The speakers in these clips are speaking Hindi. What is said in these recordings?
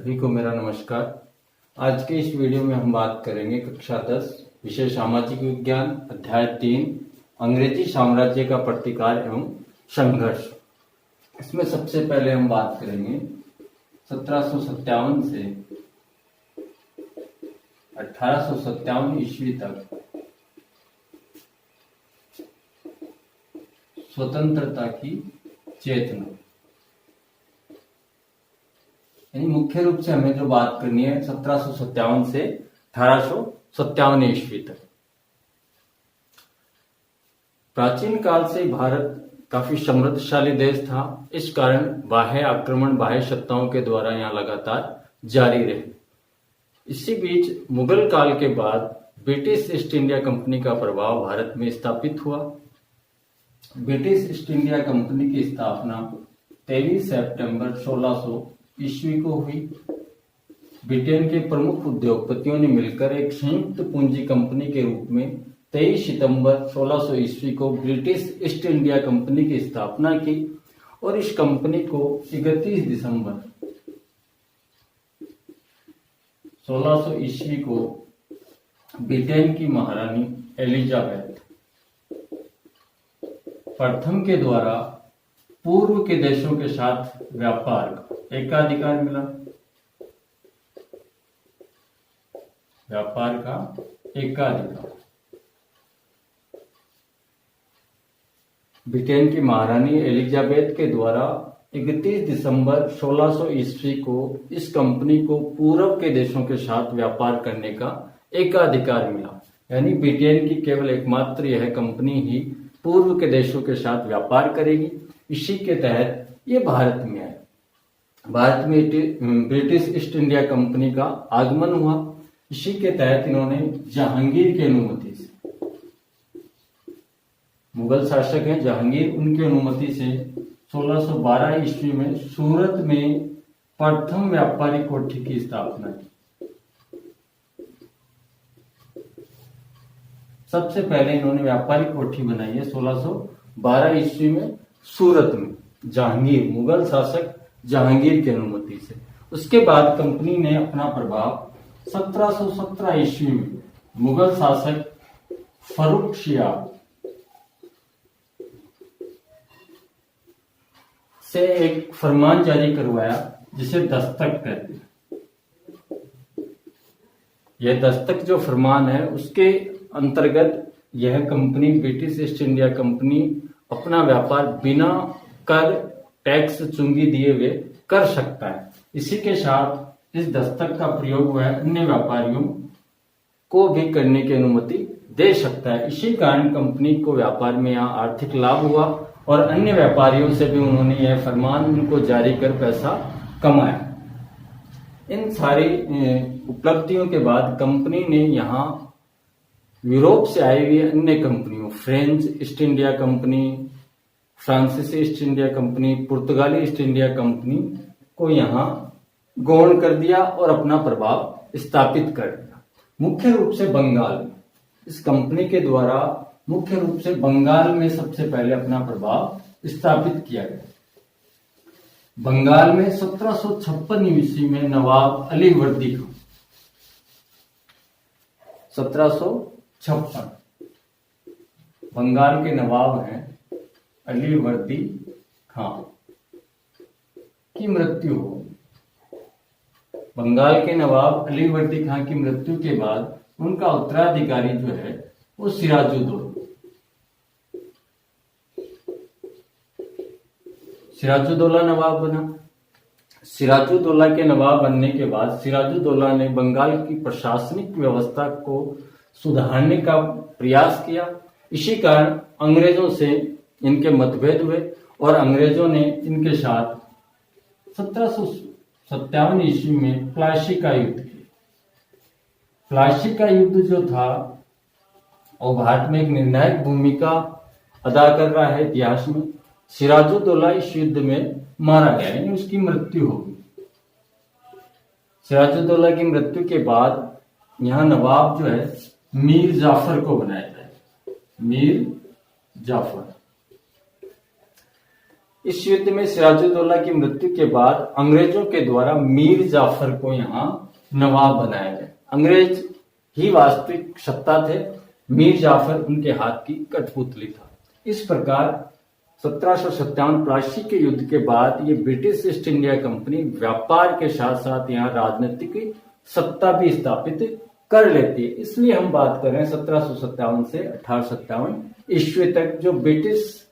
सभी को मेरा नमस्कार। आज के इस वीडियो में हम बात करेंगे कक्षा 10 विषय सामाजिक विज्ञान अध्याय 3 अंग्रेजी साम्राज्य का प्रतिकार एवं संघर्ष। इसमें सबसे पहले हम बात करेंगे 1757 से 1857 ईस्वी तक स्वतंत्रता की चेतना। यानी मुख्य रूप से हमें जो बात करनी है 1757 से 1857 ईस्वी तक। प्राचीन काल से भारत काफी समृद्धशाली देश था। इस कारण बाह्य आक्रमण बाह्य सत्ताओं के द्वारा यहाँ लगातार जारी रहे। इसी बीच मुगल काल के बाद ब्रिटिश ईस्ट इंडिया कंपनी का प्रभाव भारत में स्थापित हुआ। ब्रिटिश ईस्ट इंडिया कंपनी की स्थापना 23 सितंबर 1600 ईस्वी को हुई। ब्रिटेन के प्रमुख उद्योगपतियों ने मिलकर एक संयुक्त पूंजी कंपनी के रूप में 23 सितंबर 1600 ईस्वी को ब्रिटिश ईस्ट इंडिया कंपनी की स्थापना की और इस कंपनी को 31 दिसंबर 1600 ईस्वी को ब्रिटेन की महारानी एलिजाबेथ प्रथम के द्वारा पूर्व के देशों के साथ व्यापार का एकाधिकार मिला। व्यापार का एकाधिकार ब्रिटेन की महारानी एलिजाबेथ के द्वारा 31 दिसंबर 1600 ईस्वी को इस कंपनी को पूर्व के देशों के साथ व्यापार करने का एकाधिकार मिला। यानी ब्रिटेन की केवल एकमात्र यह कंपनी ही पूर्व के देशों के साथ व्यापार करेगी। इसी के तहत ये भारत में आए। भारत में ब्रिटिश ईस्ट इंडिया कंपनी का आगमन हुआ। इसी के तहत इन्होंने जहांगीर की अनुमति से, मुगल शासक हैं जहांगीर, उनकी अनुमति से 1612 ईस्वी में सूरत में प्रथम व्यापारिक कोठी की स्थापना की। सबसे पहले इन्होंने व्यापारिक कोठी बनाई है 1612 ईस्वी में सूरत में, जहांगीर, मुगल शासक जहांगीर की अनुमति से। उसके बाद कंपनी ने अपना प्रभाव 1717 ईस्वी में मुगल शासक फर्रुख शिहाब से एक फरमान जारी करवाया जिसे दस्तक कहते हैं। यह दस्तक जो फरमान है उसके अंतर्गत यह company British east India company अपना व्यापार बिना कर टैक्स चुंगी दिए हुए कर सकता है। इसी के साथ इस दस्तक का प्रयोग वह अन्य व्यापारियों को भी करने की अनुमति दे सकता है। इसी कारण कंपनी को व्यापार में यहाँ आर्थिक लाभ हुआ और अन्य व्यापारियों से भी उन्होंने यह फरमान उनको जारी कर पैसा कमाया। इन सारी उपलब्धियों के बाद कंपनी ने यहाँ यूरोप से आई हुई अन्य कंपनियों, फ्रेंच ईस्ट इंडिया कंपनी, फ्रांसीसी ईस्ट इंडिया कंपनी, पुर्तगाली ईस्ट इंडिया कंपनी को यहाँ गौण कर दिया और अपना प्रभाव स्थापित कर दिया। मुख्य रूप से बंगाल में इस कंपनी के द्वारा मुख्य रूप से बंगाल में सबसे पहले अपना प्रभाव स्थापित किया गया। बंगाल में 1756 ईस्वी में नवाब अली वर्दी खान, 1756 बंगाल के नवाब हैं अली वर्दी खान की मृत्यु हो। बंगाल के नवाब अली वर्दी खान की मृत्यु के बाद उनका उत्तराधिकारी जो है वो सिराजुद्दौला नवाब बना। सिराजुद्दौला के नवाब बनने के बाद सिराजुद्दौला ने बंगाल की प्रशासनिक व्यवस्था को सुधारने का प्रयास किया। इसी कारण अंग्रेजों से इनके मतभेद हुए और अंग्रेजों ने इनके साथ 1757 ईस्वी में प्लासी का युद्ध किया। प्लासी का युद्ध जो था और भारत में एक निर्णायक भूमिका अदा कर रहा है इतिहास में। सिराजुद्दौला इस युद्ध में मारा गया, यानी उसकी मृत्यु हो गई। सिराजुद्दौला की मृत्यु के बाद यहाँ नवाब जो है मीर जाफर को बनाया जाए, मीर जाफर। इस युद्ध में सिराजुद्दौला की मृत्यु के बाद अंग्रेजों के द्वारा मीर जाफर को यहाँ नवाब बनाया गया। अंग्रेज ही वास्तविक सत्ता थे, मीर जाफर उनके हाथ की कठपुतली था। इस प्रकार 1757 प्लासी के युद्ध के बाद ये ब्रिटिश ईस्ट इंडिया कंपनी व्यापार के साथ साथ यहाँ राजनीतिक सत्ता भी स्थापित कर लेती है। इसलिए हम बात कर रहे हैं 1757 से 1857 ईस्वी तक जो ब्रिटिश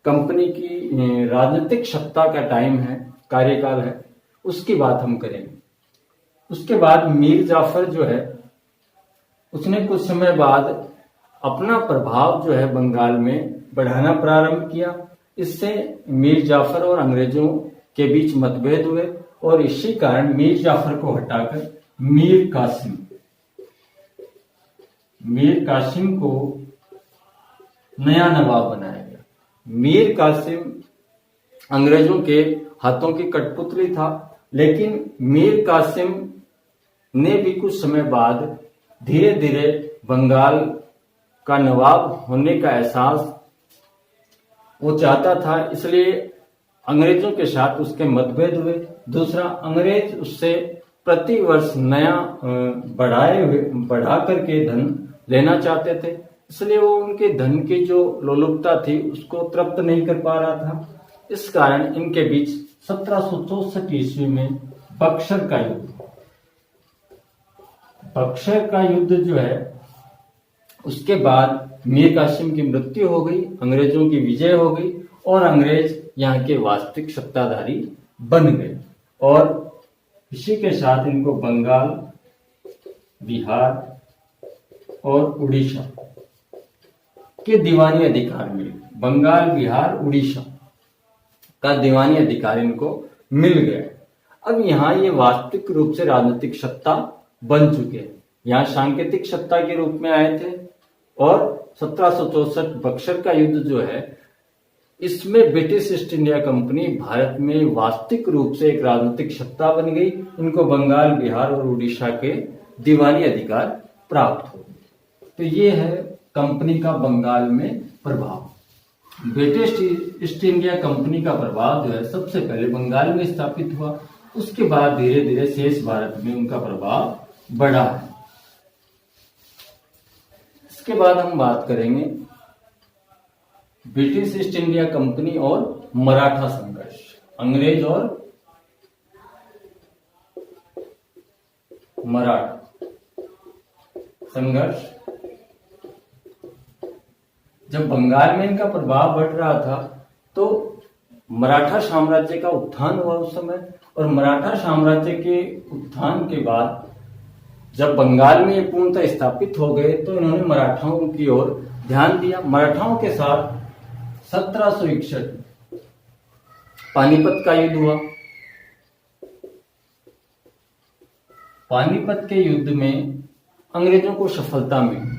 कंपनी की राजनीतिक सत्ता का टाइम है, कार्यकाल है, उसकी बात हम करेंगे। उसके बाद मीर जाफर जो है उसने कुछ समय बाद अपना प्रभाव जो है बंगाल में बढ़ाना प्रारंभ किया। इससे मीर जाफर और अंग्रेजों के बीच मतभेद हुए और इसी कारण मीर जाफर को हटाकर मीर कासिम को नया नवाब बनाया गया। मीर कासिम अंग्रेजों के हाथों की कठपुतली था, लेकिन मीर कासिम ने भी कुछ समय बाद धीरे धीरे बंगाल का नवाब होने का एहसास वो चाहता था, इसलिए अंग्रेजों के साथ उसके मतभेद हुए। दूसरा, अंग्रेज उससे प्रति वर्ष नया बढ़ा करके धन लेना चाहते थे, इसलिए वो उनके धन की जो लोलुपता थी उसको तृप्त नहीं कर पा रहा था। इस कारण इनके बीच 1764 ईस्वी में बक्सर का युद्ध जो है, उसके बाद मीर कासिम की मृत्यु हो गई, अंग्रेजों की विजय हो गई और अंग्रेज यहाँ के वास्तविक सत्ताधारी बन गए और इसी के साथ इनको बंगाल, बिहार और उड़ीसा के दीवानी अधिकार मिले। बंगाल, बिहार, उड़ीसा का दीवानी अधिकार इनको मिल गया। अब यहाँ ये वास्तविक रूप से राजनीतिक सत्ता बन चुके हैं। यहाँ सांकेतिक सत्ता के रूप में आए थे और 1764 बक्सर का युद्ध जो है, इसमें British east India company Bharat में वास्तविक रूप से एक राजनीतिक सत्ता बन गई। इनको बंगाल, बिहार और उड़ीसा के दीवानी अधिकार प्राप्त हो गए। तो ये है कंपनी का बंगाल में प्रभाव। ब्रिटिश ईस्ट इंडिया कंपनी का प्रभाव जो है सबसे पहले बंगाल में स्थापित हुआ, उसके बाद धीरे धीरे शेष भारत में उनका प्रभाव बढ़ा है। इसके बाद हम बात करेंगे ब्रिटिश ईस्ट इंडिया कंपनी और मराठा संघर्ष, अंग्रेज और मराठा संघर्ष। जब बंगाल में इनका प्रभाव बढ़ रहा था तो मराठा साम्राज्य का उत्थान हुआ उस समय, और मराठा साम्राज्य के उत्थान के बाद जब बंगाल में ये पूर्णतः स्थापित हो गए तो इन्होंने मराठाओं की ओर ध्यान दिया। मराठाओं के साथ 1761 पानीपत का युद्ध हुआ। पानीपत के युद्ध में अंग्रेजों को सफलता मिली।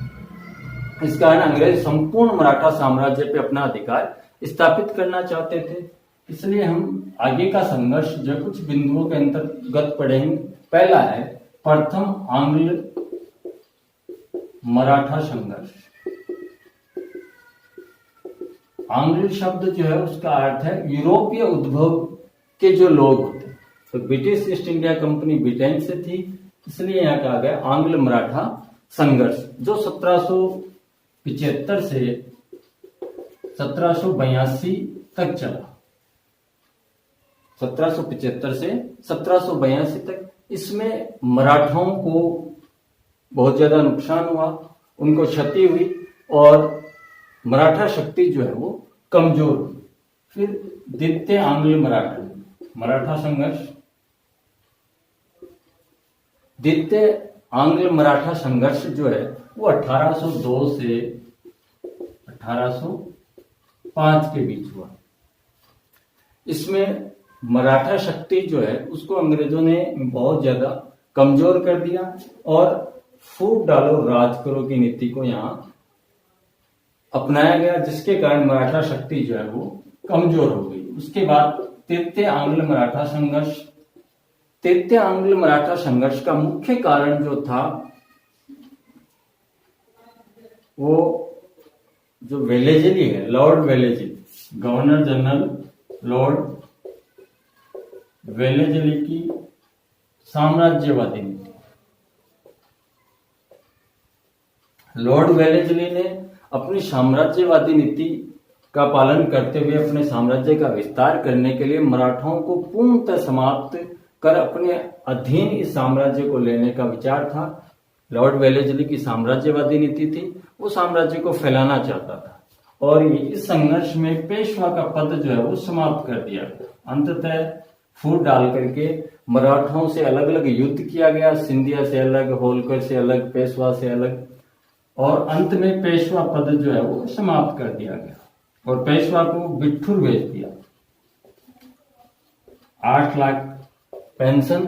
इस कारण अंग्रेज संपूर्ण मराठा साम्राज्य पे अपना अधिकार स्थापित करना चाहते थे। इसलिए हम आगे का संघर्ष जो कुछ बिंदुओं के अंतर्गत पढ़ेंगे। पहला है प्रथम आंग्ल मराठा संघर्ष। आंग्ल शब्द जो है उसका अर्थ है यूरोपीय उद्भव के जो लोग होते। तो British east India company Britain से थी, इसलिए यहाँ कहा गया आंग्ल मराठा संघर्ष, जो 1775 से 1782 तक चला। 1775 से 1782 तक इसमें मराठाओं को बहुत ज्यादा नुकसान हुआ, उनको क्षति हुई और मराठा शक्ति जो है वो कमजोर हुई। फिर द्वितीय आंग्ल मराठा संघर्ष। द्वितीय आंग्ल मराठा संघर्ष जो है वो 1802 से 1805 के बीच हुआ। इसमें मराठा शक्ति जो है उसको अंग्रेजों ने बहुत ज्यादा कमजोर कर दिया और फूट डालो राज करो की नीति को यहाँ अपनाया गया, जिसके कारण मराठा शक्ति जो है वो कमजोर हो गई। उसके बाद तृतीय आंग्ल मराठा संघर्ष। तृतीय आंग्ल मराठा संघर्ष का मुख्य कारण जो था वो जो वेलेजली है, Lord Wellesley, governor general Lord Wellesley की साम्राज्यवादी नीति। लॉर्ड वेलेजली ने अपनी साम्राज्यवादी नीति का पालन करते हुए अपने साम्राज्य का विस्तार करने के लिए मराठाओं को पूर्णतः समाप्त कर अपने अधीन इस साम्राज्य को लेने का विचार था। लॉर्ड वेलेजली की साम्राज्यवादी नीति थी, वो साम्राज्य को फैलाना चाहता था और इस संघर्ष में पेशवा का पद जो है वो समाप्त कर दिया गया। अंततः फूट डाल करके मराठाओं से अलग अलग युद्ध किया गया, सिंधिया से अलग, होलकर से अलग, पेशवा से अलग, और अंत में पेशवा पद जो है वो समाप्त कर दिया गया और पेशवा को बिठूर भेज दिया। 8 लाख पेंशन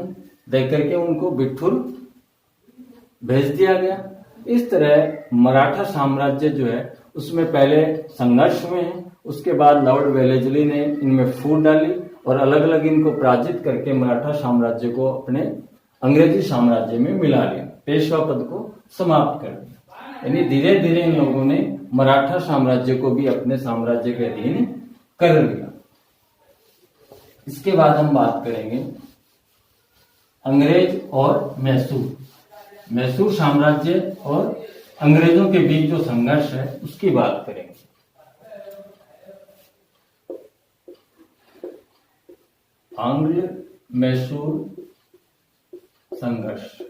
देकर के उनको बिठूर भेज दिया गया। इस तरह मराठा साम्राज्य जो है उसमें पहले संघर्ष हुए हैं, उसके बाद लॉर्ड वेलेजली ने इनमें फूट डाली और अलग अलग इनको पराजित करके मराठा साम्राज्य को अपने अंग्रेजी साम्राज्य में मिला लिया, पेशवा पद को समाप्त कर दिया। यानी धीरे धीरे इन लोगों ने मराठा साम्राज्य को भी अपने साम्राज्य के अधीन कर लिया। इसके बाद हम बात करेंगे अंग्रेज और मैसूर। मैसूर साम्राज्य और अंग्रेजों के बीच जो संघर्ष है उसकी बात करेंगे। आंग्ल मैसूर संघर्ष।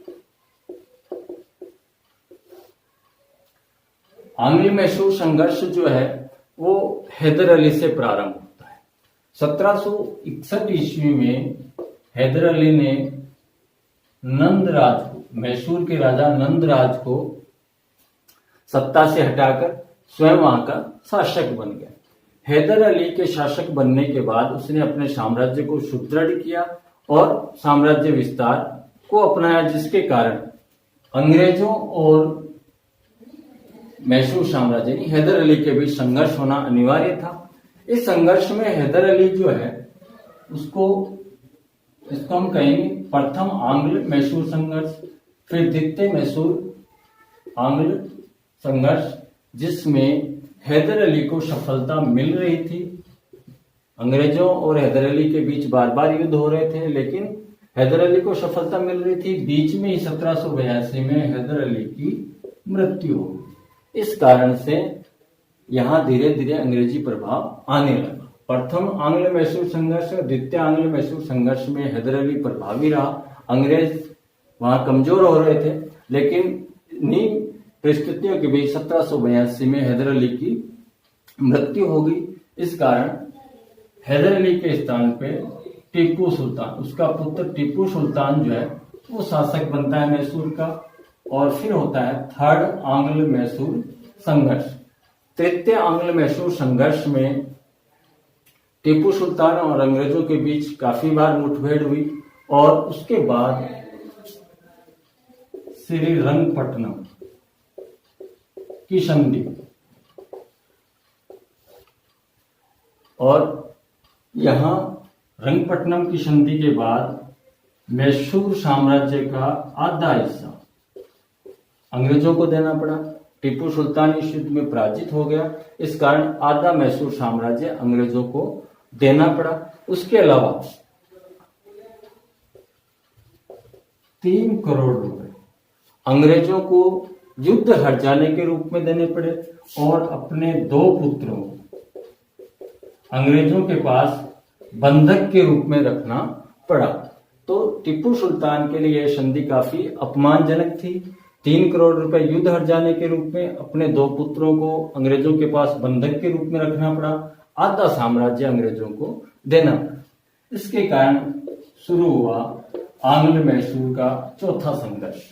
आंग्ल मैसूर संघर्ष जो है वो हैदर अली से प्रारंभ होता है। 1761 ईस्वी में हैदर अली ने नंदराज को, मैसूर के राजा नंदराज को सत्ता से हटाकर स्वयं वहां का शासक बन गया। हैदर अली के शासक बनने के बाद उसने अपने साम्राज्य को सुदृढ़ किया और साम्राज्य विस्तार को अपनाया, जिसके कारण अंग्रेजों और मैसूर साम्राज्य हैदर अली के बीच संघर्ष होना अनिवार्य था। इस संघर्ष में हैदर अली जो है इसको हम कहेंगे प्रथम आंग्ल मैसूर संघर्ष, फिर द्वितीय मैसूर आंग्ल संघर्ष, जिसमें हैदर अली को सफलता मिल रही थी। अंग्रेजों और हैदर अली के बीच बार बार युद्ध हो रहे थे, लेकिन हैदर अली को सफलता मिल रही थी। बीच में ही 1782 में हैदर अली की मृत्यु हो गई। इस कारण से यहां धीरे धीरे अंग्रेजी प्रभाव आने लगा। प्रथम आंग्ल मैसूर संघर्ष और द्वितीय आंग्ल मैसूर संघर्ष में हैदर अली प्रभावी रहा। अंग्रेज वहां कमजोर हो रहे थे, लेकिन इन्हीं परिस्थितियों के बीच 1782 में हैदर अली की मृत्यु हो गई। इस कारण हैदर अली के स्थान पे टीपू सुल्तान, उसका पुत्र टीपू सुल्तान जो है वो शासक बनता है मैसूर का, और फिर होता है थर्ड आंग्ल मैसूर संघर्ष। तृतीय आंग्ल मैसूर संघर्ष में टीपू सुल्तान और अंग्रेजों के बीच काफी बार मुठभेड़ हुई और उसके बाद श्रीरंगपट्टनम की संधि, और यहां रंगपट्टनम की संधि के बाद मैसूर साम्राज्य का आधा हिस्सा अंग्रेजों को देना पड़ा। टीपू सुल्तान इस युद्ध में पराजित हो गया, इस कारण आधा मैसूर साम्राज्य अंग्रेजों को देना पड़ा। उसके अलावा 3 करोड़ रुपए अंग्रेजों को युद्ध हार जाने के रूप में देने पड़े और अपने 2 पुत्रों को अंग्रेजों के पास बंधक के रूप में रखना पड़ा। तो टीपू सुल्तान के लिए यह संधि काफी अपमानजनक थी। 3 करोड़ रुपए युद्ध हट जाने के रूप में, अपने 2 पुत्रों को अंग्रेजों के पास बंधक के रूप में रखना पड़ा, आधा साम्राज्य अंग्रेजों को देना पड़ा। इसके कारण शुरू हुआ आंग्ल मैसूर का चौथा संघर्ष।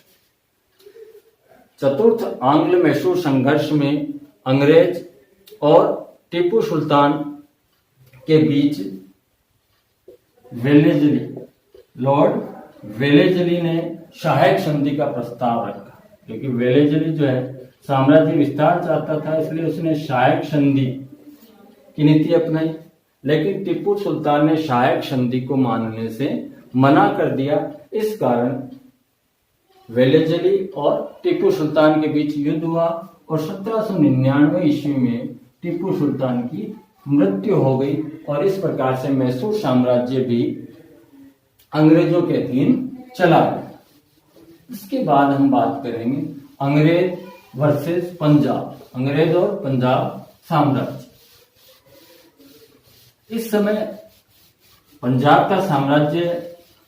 चतुर्थ आंग्ल मैसूर संघर्ष में अंग्रेज और टीपू सुल्तान के बीच वेलेजली, लॉर्ड वेलेजली ने सहायक संधि का प्रस्ताव रखा, क्योंकि वेलेजली जो है साम्राज्य विस्तार चाहता था, इसलिए उसने सहायक संधि की नीति अपनाई। लेकिन टीपू सुल्तान ने सहायक संधि को मानने से मना कर दिया। इस कारण वेलेजली और टीपू सुल्तान के बीच युद्ध हुआ और 1799 ईस्वी में टीपू सुल्तान की मृत्यु हो गई और इस प्रकार से मैसूर साम्राज्य भी अंग्रेजों के अधीन चला गया। इसके बाद हम बात करेंगे अंग्रेज वर्सेस पंजाब, अंग्रेज और पंजाब साम्राज्य। इस समय पंजाब का साम्राज्य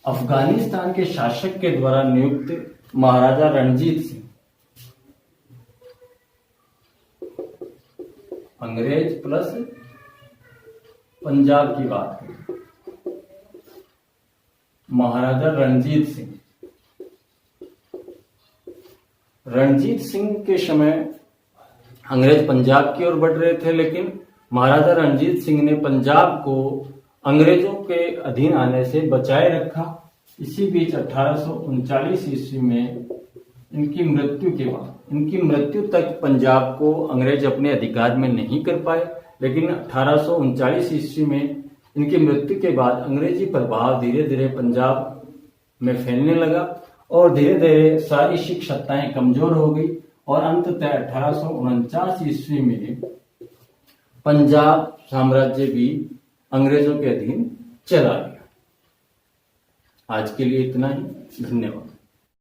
अफगानिस्तान के शासक के द्वारा नियुक्त महाराजा रणजीत सिंह, अंग्रेज प्लस पंजाब की बात करें, महाराजा रणजीत सिंह। रणजीत सिंह के समय अंग्रेज पंजाब की ओर बढ़ रहे थे, लेकिन महाराजा रणजीत सिंह ने पंजाब को अंग्रेजों के अधीन आने से बचाए रखा। इसी बीच 1839 ईस्वी में इनकी मृत्यु के बाद, इनकी मृत्यु तक पंजाब को अंग्रेज अपने अधिकार में नहीं कर पाए, लेकिन 1839 ईस्वी में इनकी मृत्यु के बाद अंग्रेजी प्रभाव धीरे धीरे पंजाब में फैलने लगा और धीरे धीरे सारी सिख सत्ताएं कमजोर हो गई और अंततः 1849 ईस्वी में पंजाब साम्राज्य भी अंग्रेजों के अधीन चला गया। आज के लिए इतना ही, धन्यवाद।